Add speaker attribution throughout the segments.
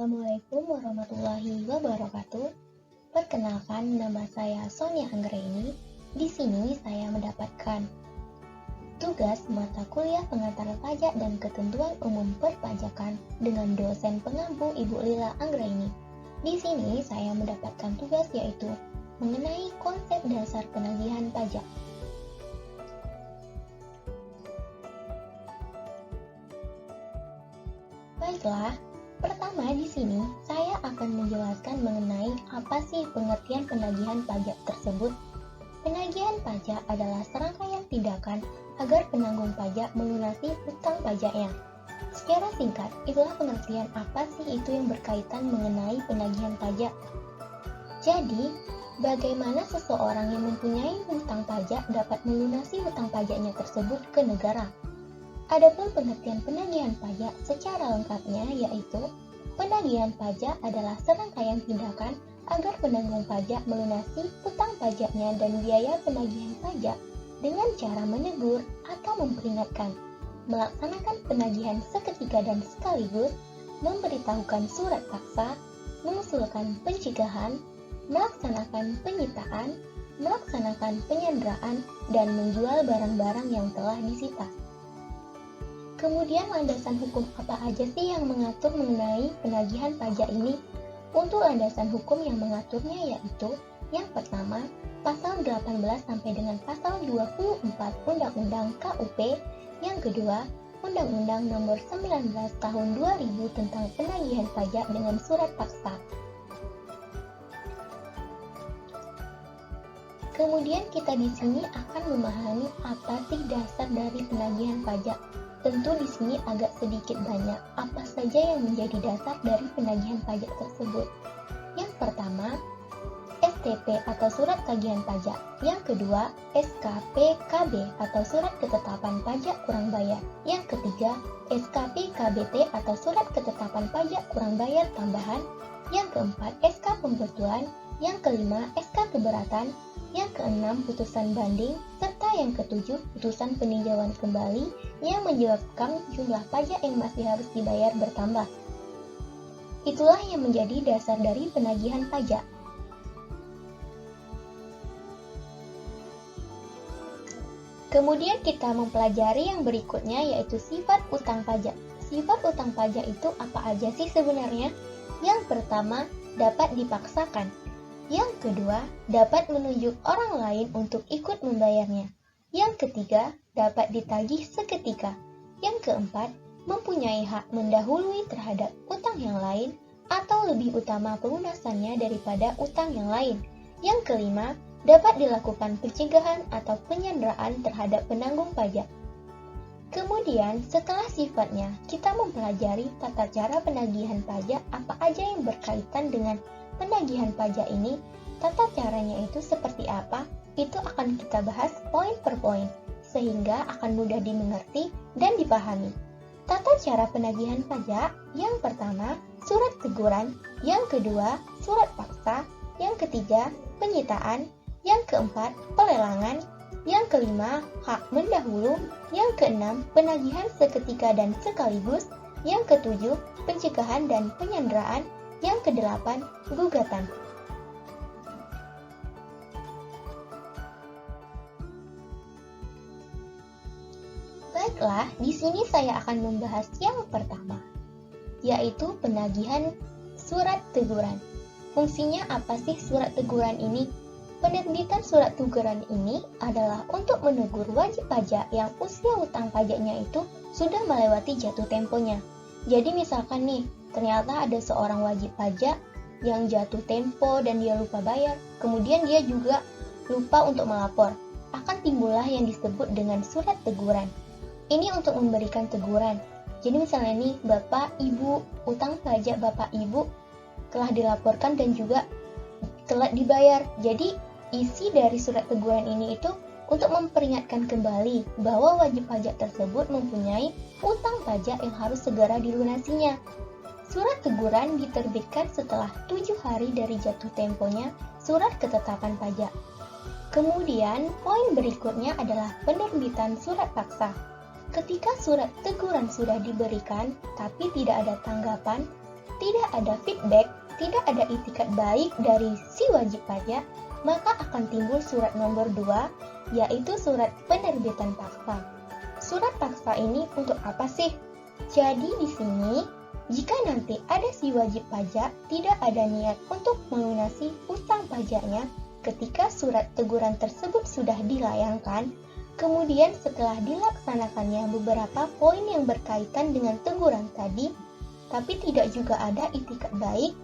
Speaker 1: Assalamualaikum warahmatullahi wabarakatuh. Perkenalkan, nama saya Sonia Anggraini. Di sini saya mendapatkan tugas mata kuliah pengantar pajak dan ketentuan umum perpajakan dengan dosen pengampu Ibu Lila Anggraini. Di sini saya mendapatkan tugas yaitu mengenai konsep dasar penagihan pajak. Baiklah, pertama di sini saya akan menjelaskan mengenai apa sih pengertian penagihan pajak tersebut. Penagihan pajak adalah serangkaian tindakan agar penanggung pajak melunasi hutang pajaknya. Secara singkat, itulah pengertian apa sih itu yang berkaitan mengenai penagihan pajak. Jadi, bagaimana seseorang yang mempunyai hutang pajak dapat melunasi hutang pajaknya tersebut ke negara? Adapun pengertian penagihan pajak secara lengkapnya yaitu penagihan pajak adalah serangkaian tindakan agar penanggung pajak melunasi hutang pajaknya dan biaya penagihan pajak dengan cara menegur atau memperingatkan, melaksanakan penagihan seketika dan sekaligus, memberitahukan surat paksa, mengusulkan pencegahan, melaksanakan penyitaan, melaksanakan penyanderaan, dan menjual barang-barang yang telah disita. Kemudian landasan hukum apa aja sih yang mengatur mengenai penagihan pajak ini? Untuk landasan hukum yang mengaturnya yaitu yang pertama, pasal 18 sampai dengan pasal 24 Undang-Undang KUP, yang kedua, Undang-Undang Nomor 19 Tahun 2000 tentang penagihan pajak dengan surat paksa. Kemudian kita di sini akan memahami apa sih dasar dari penagihan pajak. Tentu di sini agak sedikit banyak apa saja yang menjadi dasar dari penagihan pajak tersebut. Yang pertama, STP atau surat tagihan pajak. Yang kedua, SKPKB atau surat ketetapan pajak kurang bayar. Yang ketiga, SKPKBT atau surat ketetapan pajak kurang bayar tambahan. Yang keempat, SK pembetulan. Yang kelima, SK keberatan. Yang keenam, putusan banding, serta yang ketujuh, putusan peninjauan kembali yang menyebabkan jumlah pajak yang masih harus dibayar bertambah. Itulah yang menjadi dasar dari penagihan pajak. Kemudian kita mempelajari yang berikutnya yaitu sifat utang pajak. Sifat utang pajak itu apa aja sih sebenarnya? Yang pertama, dapat dipaksakan. Yang kedua, dapat menunjuk orang lain untuk ikut membayarnya. Yang ketiga, dapat ditagih seketika. Yang keempat, mempunyai hak mendahului terhadap utang yang lain atau lebih utama pelunasannya daripada utang yang lain. Yang kelima, dapat dilakukan pencegahan atau penyanderaan terhadap penanggung pajak. Kemudian, setelah sifatnya, kita mempelajari tata cara penagihan pajak apa aja yang berkaitan dengan penagihan pajak ini. Tata caranya itu seperti apa? Itu akan kita bahas poin per poin, sehingga akan mudah dimengerti dan dipahami. Tata cara penagihan pajak, yang pertama, surat teguran, yang kedua, surat paksa, yang ketiga, penyitaan, yang keempat, pelelangan, yang kelima, hak mendahulu, yang keenam, penagihan seketika dan sekaligus, yang ketujuh, pencegahan dan penyanderaan, yang kedelapan, gugatan. Baiklah, di sini saya akan membahas yang pertama, yaitu penagihan surat teguran. Fungsinya apa sih surat teguran ini? Penerbitan surat teguran ini adalah untuk menegur wajib pajak yang usia utang pajaknya itu sudah melewati jatuh temponya. Jadi misalkan nih, ternyata ada seorang wajib pajak yang jatuh tempo dan dia lupa bayar, kemudian dia juga lupa untuk melapor. Akan timbullah yang disebut dengan surat teguran. Ini untuk memberikan teguran. Jadi misalnya nih, Bapak, Ibu, utang pajak Bapak, Ibu telah dilaporkan dan juga telah dibayar. Jadi isi dari surat teguran ini itu untuk memperingatkan kembali bahwa wajib pajak tersebut mempunyai utang pajak yang harus segera dilunasinya. Surat teguran diterbitkan setelah 7 hari dari jatuh temponya surat ketetapan pajak. Kemudian, poin berikutnya adalah penerbitan surat paksa. Ketika surat teguran sudah diberikan, tapi tidak ada tanggapan, tidak ada feedback, tidak ada itikat baik dari si wajib pajak, maka akan timbul surat nomor 2, yaitu surat penerbitan paksa. Surat paksa ini untuk apa sih? Jadi di sini, jika nanti ada si wajib pajak tidak ada niat untuk melunasi utang pajaknya ketika surat teguran tersebut sudah dilayangkan, kemudian setelah dilaksanakannya beberapa poin yang berkaitan dengan teguran tadi, tapi tidak juga ada itikat baik,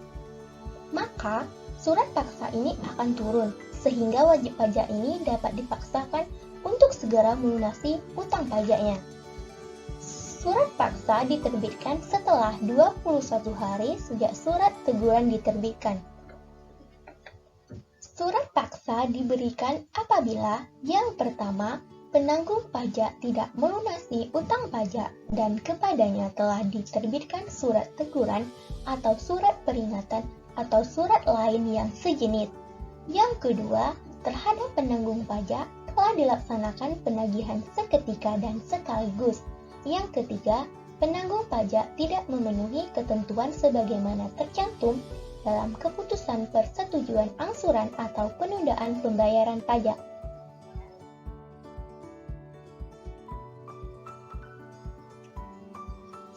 Speaker 1: maka surat paksa ini akan turun, sehingga wajib pajak ini dapat dipaksakan untuk segera melunasi utang pajaknya. Surat paksa diterbitkan setelah 21 hari sejak surat teguran diterbitkan. Surat paksa diberikan apabila yang pertama, penanggung pajak tidak melunasi utang pajak dan kepadanya telah diterbitkan surat teguran atau surat peringatan atau surat lain yang sejenis. Yang kedua, terhadap penanggung pajak telah dilaksanakan penagihan seketika dan sekaligus. Yang ketiga, penanggung pajak tidak memenuhi ketentuan sebagaimana tercantum dalam keputusan persetujuan angsuran atau penundaan pembayaran pajak.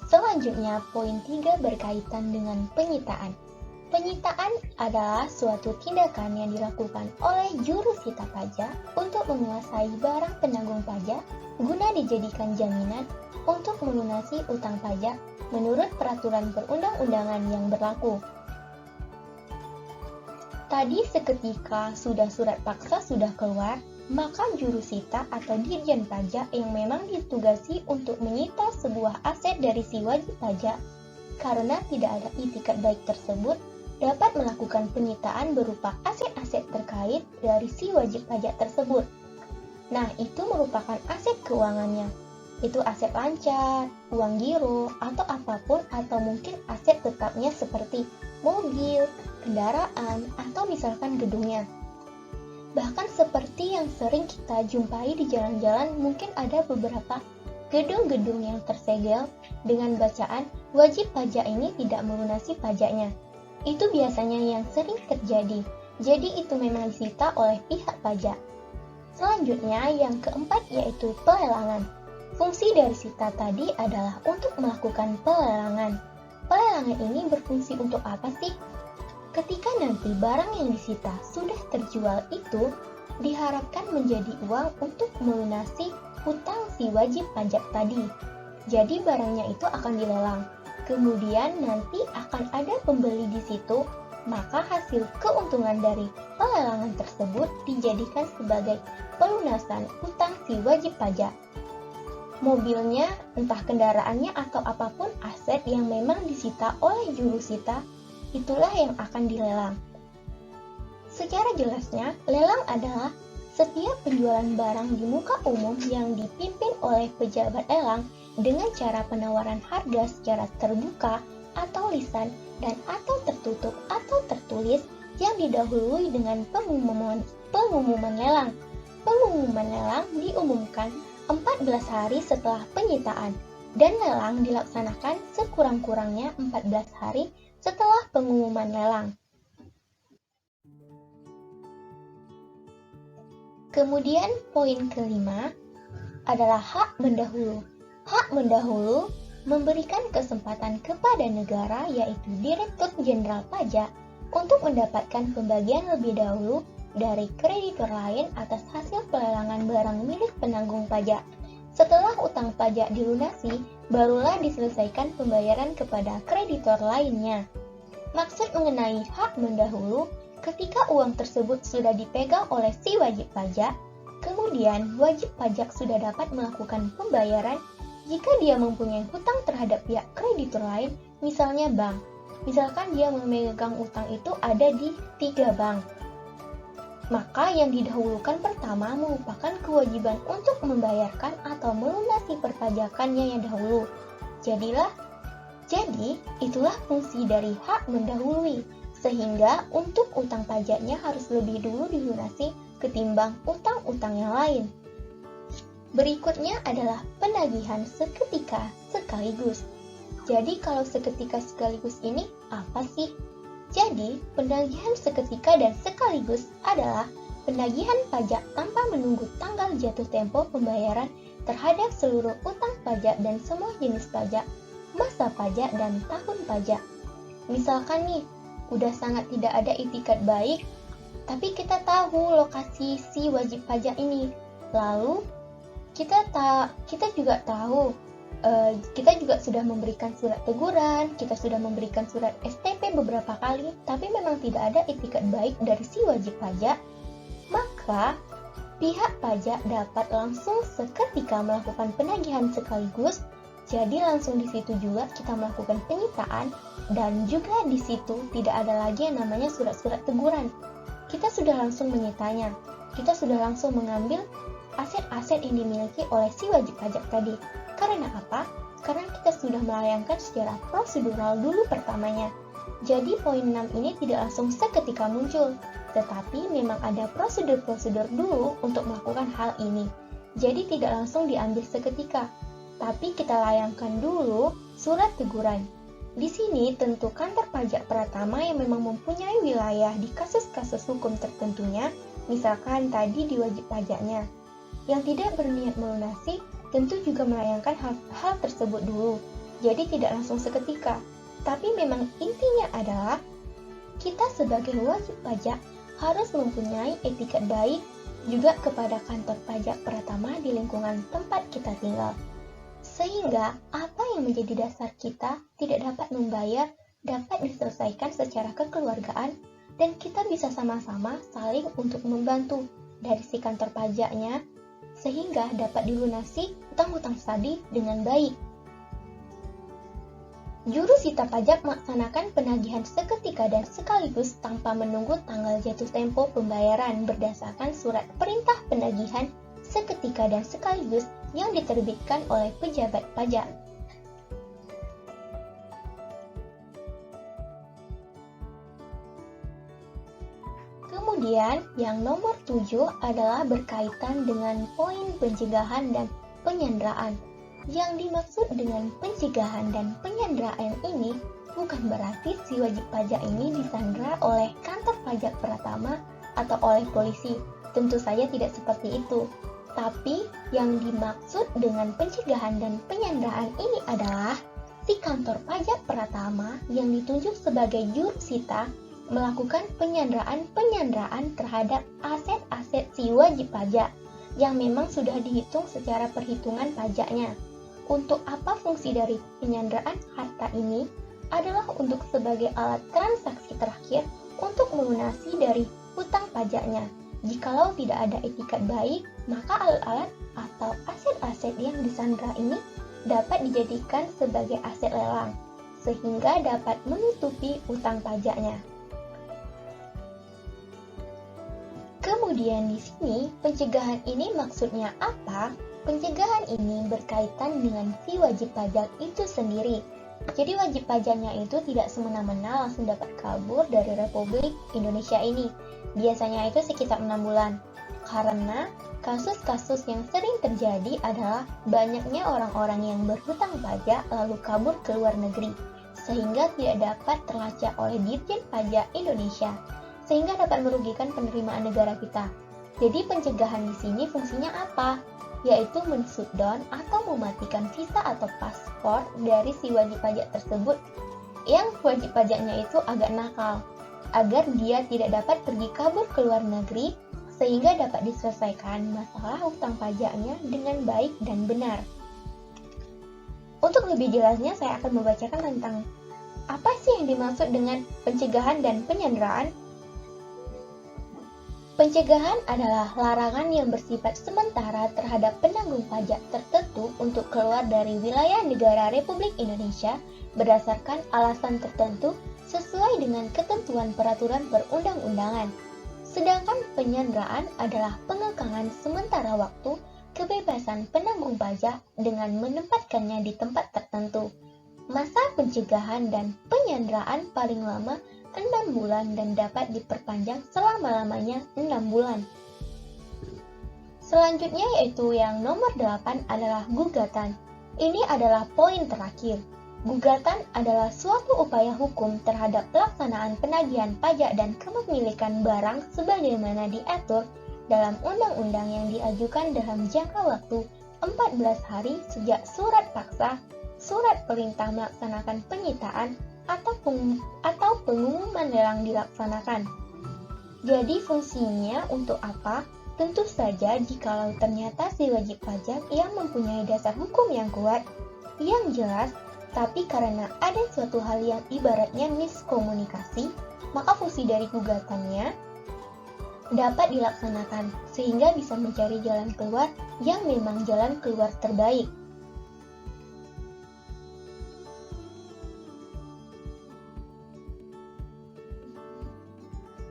Speaker 1: Selanjutnya, poin 3 berkaitan dengan penyitaan. Penyitaan adalah suatu tindakan yang dilakukan oleh jurusita pajak untuk menguasai barang penanggung pajak guna dijadikan jaminan untuk melunasi utang pajak menurut peraturan perundang-undangan yang berlaku. Tadi seketika sudah surat paksa sudah keluar, maka jurusita atau dirjen pajak yang memang ditugasi untuk menyita sebuah aset dari si wajib pajak karena tidak ada itikat baik tersebut dapat melakukan penyitaan berupa aset-aset terkait dari si wajib pajak tersebut. Nah, itu merupakan aset keuangannya. Itu aset lancar, uang giro, atau apapun atau mungkin aset tetapnya seperti mobil, kendaraan, atau misalkan gedungnya. Bahkan seperti yang sering kita jumpai di jalan-jalan, mungkin ada beberapa gedung-gedung yang tersegel dengan bacaan wajib pajak ini tidak melunasi pajaknya. Itu biasanya yang sering terjadi, jadi itu memang disita oleh pihak pajak. Selanjutnya yang keempat yaitu pelelangan. Fungsi dari sita tadi adalah untuk melakukan pelelangan. Pelelangan ini berfungsi untuk apa sih? Ketika nanti barang yang disita sudah terjual itu diharapkan menjadi uang untuk melunasi hutang si wajib pajak tadi. Jadi barangnya itu akan dilelang. Kemudian nanti akan ada pembeli di situ, maka hasil keuntungan dari pelelangan tersebut dijadikan sebagai pelunasan hutang si wajib pajak. Mobilnya, entah kendaraannya atau apapun aset yang memang disita oleh jurusita, itulah yang akan dilelang. Secara jelasnya, lelang adalah setiap penjualan barang di muka umum yang dipimpin oleh pejabat lelang dengan cara penawaran harga secara terbuka atau lisan dan atau tertutup atau tertulis yang didahului dengan pengumuman lelang. Pengumuman lelang diumumkan 14 hari setelah penyitaan dan lelang dilaksanakan sekurang-kurangnya 14 hari setelah pengumuman lelang. Kemudian poin kelima adalah hak mendahulu. Hak mendahulu memberikan kesempatan kepada negara yaitu Direktur Jenderal Pajak untuk mendapatkan pembagian lebih dahulu dari kreditor lain atas hasil pelelangan barang milik penanggung pajak. Setelah utang pajak dilunasi, barulah diselesaikan pembayaran kepada kreditor lainnya. Maksud mengenai hak mendahulu, ketika uang tersebut sudah dipegang oleh si wajib pajak, kemudian wajib pajak sudah dapat melakukan pembayaran jika dia mempunyai hutang terhadap pihak kreditor lain, misalnya bank. Misalkan dia memegang utang itu ada di 3 bank. Maka yang didahulukan pertama merupakan kewajiban untuk membayarkan atau melunasi perpajakannya yang dahulu. Jadi, itulah fungsi dari hak mendahului, sehingga untuk utang pajaknya harus lebih dulu dilunasi ketimbang utang-utang yang lain. Berikutnya adalah penagihan seketika sekaligus. Jadi kalau seketika sekaligus ini apa sih? Jadi, penagihan seketika dan sekaligus adalah penagihan pajak tanpa menunggu tanggal jatuh tempo pembayaran terhadap seluruh utang pajak dan semua jenis pajak, masa pajak dan tahun pajak. Misalkan nih, udah sangat tidak ada itikat baik, tapi kita tahu lokasi si wajib pajak ini. Lalu, kita juga sudah memberikan surat teguran, kita sudah memberikan surat STP beberapa kali, tapi memang tidak ada itikat baik dari si wajib pajak, maka pihak pajak dapat langsung seketika melakukan penagihan sekaligus. Jadi langsung di situ juga kita melakukan penyitaan, dan juga di situ tidak ada lagi yang namanya surat-surat teguran. Kita sudah langsung menyitanya, kita sudah langsung mengambil aset-aset yang dimiliki oleh si wajib pajak tadi. Karena apa? Karena kita sudah melayangkan secara prosedural dulu pertamanya. Jadi poin 6 ini tidak langsung seketika muncul, tetapi memang ada prosedur-prosedur dulu untuk melakukan hal ini. Jadi tidak langsung diambil seketika, tapi kita layangkan dulu surat teguran. Di sini tentu kantor pajak Pratama yang memang mempunyai wilayah di kasus-kasus hukum tertentunya, misalkan tadi di wajib pajaknya. Yang tidak berniat melunasi tentu juga melayangkan hal tersebut dulu, jadi tidak langsung seketika. Tapi memang intinya adalah kita sebagai wajib pajak harus mempunyai etikat baik juga kepada kantor pajak Pratama di lingkungan tempat kita tinggal. Sehingga apa yang menjadi dasar kita tidak dapat membayar dapat diselesaikan secara kekeluargaan, dan kita bisa sama-sama saling untuk membantu dari si kantor pajaknya, sehingga dapat dilunasi utang-utang tadi dengan baik. Jurusita pajak melaksanakan penagihan seketika dan sekaligus tanpa menunggu tanggal jatuh tempo pembayaran berdasarkan surat perintah penagihan seketika dan sekaligus yang diterbitkan oleh pejabat pajak. Kemudian, yang nomor 7 adalah berkaitan dengan poin pencegahan dan penyanderaan. Yang dimaksud dengan pencegahan dan penyanderaan ini bukan berarti si wajib pajak ini disandera oleh kantor pajak Pratama atau oleh polisi. Tentu saja tidak seperti itu. Tapi yang dimaksud dengan pencegahan dan penyanderaan ini adalah si kantor pajak Pratama yang ditunjuk sebagai jurusita melakukan penyanderaan terhadap aset-aset si wajib pajak yang memang sudah dihitung secara perhitungan pajaknya. Untuk apa fungsi dari penyanderaan harta ini? Adalah untuk sebagai alat transaksi terakhir untuk melunasi dari hutang pajaknya. Jikalau tidak ada etikat baik, maka alat-alat atau aset-aset yang disandera ini dapat dijadikan sebagai aset lelang, sehingga dapat menutupi hutang pajaknya. Kemudian di sini, pencegahan ini maksudnya apa? Pencegahan ini berkaitan dengan si wajib pajak itu sendiri. Jadi wajib pajaknya itu tidak semena-mena langsung dapat kabur dari Republik Indonesia ini. Biasanya itu sekitar 6 bulan. Karena kasus-kasus yang sering terjadi adalah banyaknya orang-orang yang berhutang pajak lalu kabur ke luar negeri, sehingga tidak dapat terlacak oleh Ditjen Pajak Indonesia, sehingga dapat merugikan penerimaan negara kita. Jadi pencegahan di sini fungsinya apa? Yaitu men-shutdown atau mematikan visa atau paspor dari si wajib pajak tersebut yang wajib pajaknya itu agak nakal, agar dia tidak dapat pergi kabur ke luar negeri, sehingga dapat diselesaikan masalah hutang pajaknya dengan baik dan benar. Untuk lebih jelasnya, saya akan membacakan tentang apa sih yang dimaksud dengan pencegahan dan penyanderaan. Pencegahan adalah larangan yang bersifat sementara terhadap penanggung pajak tertentu untuk keluar dari wilayah negara Republik Indonesia berdasarkan alasan tertentu sesuai dengan ketentuan peraturan perundang-undangan. Sedangkan penyanderaan adalah pengekangan sementara waktu kebebasan penanggung pajak dengan menempatkannya di tempat tertentu. Masa pencegahan dan penyanderaan paling lama 6 bulan dan dapat diperpanjang selama-lamanya 6 bulan. Selanjutnya yaitu yang nomor 8 adalah gugatan. Ini adalah poin terakhir. Gugatan adalah suatu upaya hukum terhadap pelaksanaan penagihan pajak dan kepemilikan barang sebagaimana diatur dalam undang-undang yang diajukan dalam jangka waktu 14 hari sejak surat paksa, surat perintah melaksanakan penyitaan, atau pengumuman lelang dilaksanakan. Jadi fungsinya untuk apa? Tentu saja jikalau ternyata si wajib pajak yang mempunyai dasar hukum yang kuat, yang jelas, tapi karena ada suatu hal yang ibaratnya miskomunikasi, maka fungsi dari gugatannya dapat dilaksanakan sehingga bisa mencari jalan keluar yang memang jalan keluar terbaik.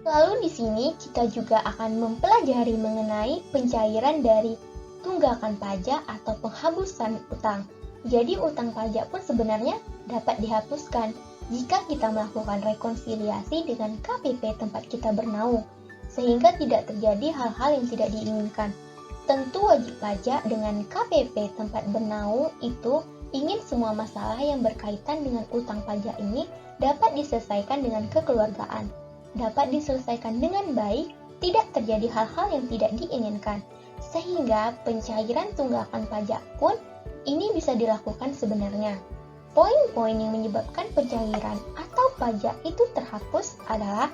Speaker 1: Lalu di sini kita juga akan mempelajari mengenai pencairan dari tunggakan pajak atau penghapusan utang. Jadi utang pajak pun sebenarnya dapat dihapuskan jika kita melakukan rekonsiliasi dengan KPP tempat kita bernaung, sehingga tidak terjadi hal-hal yang tidak diinginkan. Tentu wajib pajak dengan KPP tempat bernaung itu ingin semua masalah yang berkaitan dengan utang pajak ini dapat diselesaikan dengan kekeluargaan, dapat diselesaikan dengan baik, tidak terjadi hal-hal yang tidak diinginkan, sehingga pencairan tunggakan pajak pun ini bisa dilakukan sebenarnya. Poin-poin yang menyebabkan pencairan atau pajak itu terhapus adalah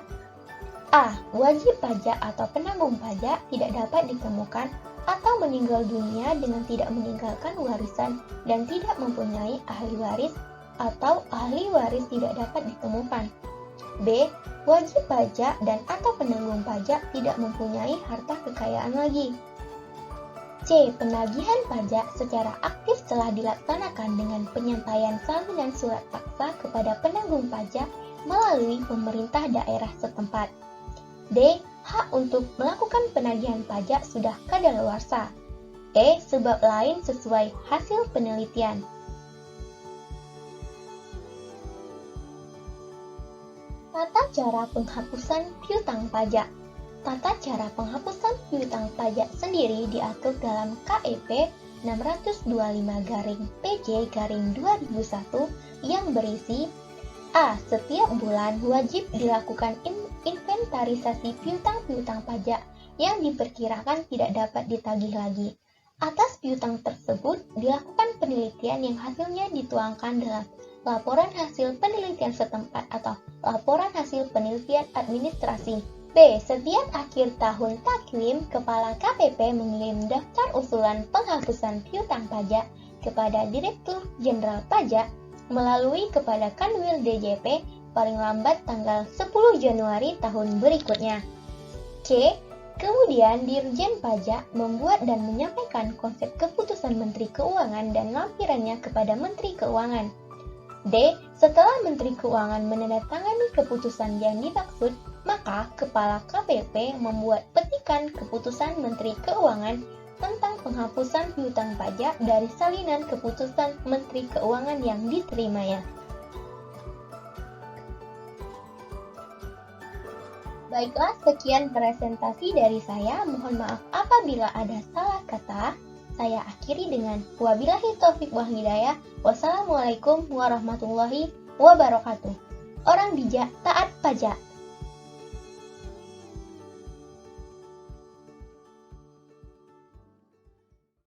Speaker 1: A. Wajib pajak atau penanggung pajak tidak dapat ditemukan atau meninggal dunia dengan tidak meninggalkan warisan dan tidak mempunyai ahli waris atau ahli waris tidak dapat ditemukan. B. Wajib pajak dan atau penanggung pajak tidak mempunyai harta kekayaan lagi. C. Penagihan pajak secara aktif telah dilaksanakan dengan penyampaian salinan surat paksa kepada penanggung pajak melalui pemerintah daerah setempat. D. Hak untuk melakukan penagihan pajak sudah kadaluarsa. E. Sebab lain sesuai hasil penelitian. Tata cara penghapusan piutang pajak. Tata cara penghapusan piutang pajak sendiri diatur dalam KEP 625-PJ-2001 yang berisi A. Setiap bulan wajib dilakukan inventarisasi piutang-piutang pajak yang diperkirakan tidak dapat ditagih lagi. Atas piutang tersebut dilakukan penelitian yang hasilnya dituangkan dalam laporan hasil penelitian setempat atau laporan hasil penelitian administrasi. B. Setiap akhir tahun takwim, Kepala KPP mengirim daftar usulan penghapusan piutang pajak kepada Direktur Jenderal Pajak melalui kepada Kanwil DJP paling lambat tanggal 10 Januari tahun berikutnya. C. Kemudian Dirjen Pajak membuat dan menyampaikan konsep keputusan Menteri Keuangan dan lampirannya kepada Menteri Keuangan. D. Setelah Menteri Keuangan menandatangani keputusan yang dimaksud, maka Kepala KPP membuat petikan keputusan Menteri Keuangan tentang penghapusan piutang pajak dari salinan keputusan Menteri Keuangan yang diterimanya. Baiklah, sekian presentasi dari saya. Mohon maaf apabila ada salah kata. Saya akhiri dengan wabillahi taufiq wal hidayah. Wassalamualaikum warahmatullahi wabarakatuh. Orang bijak taat pajak.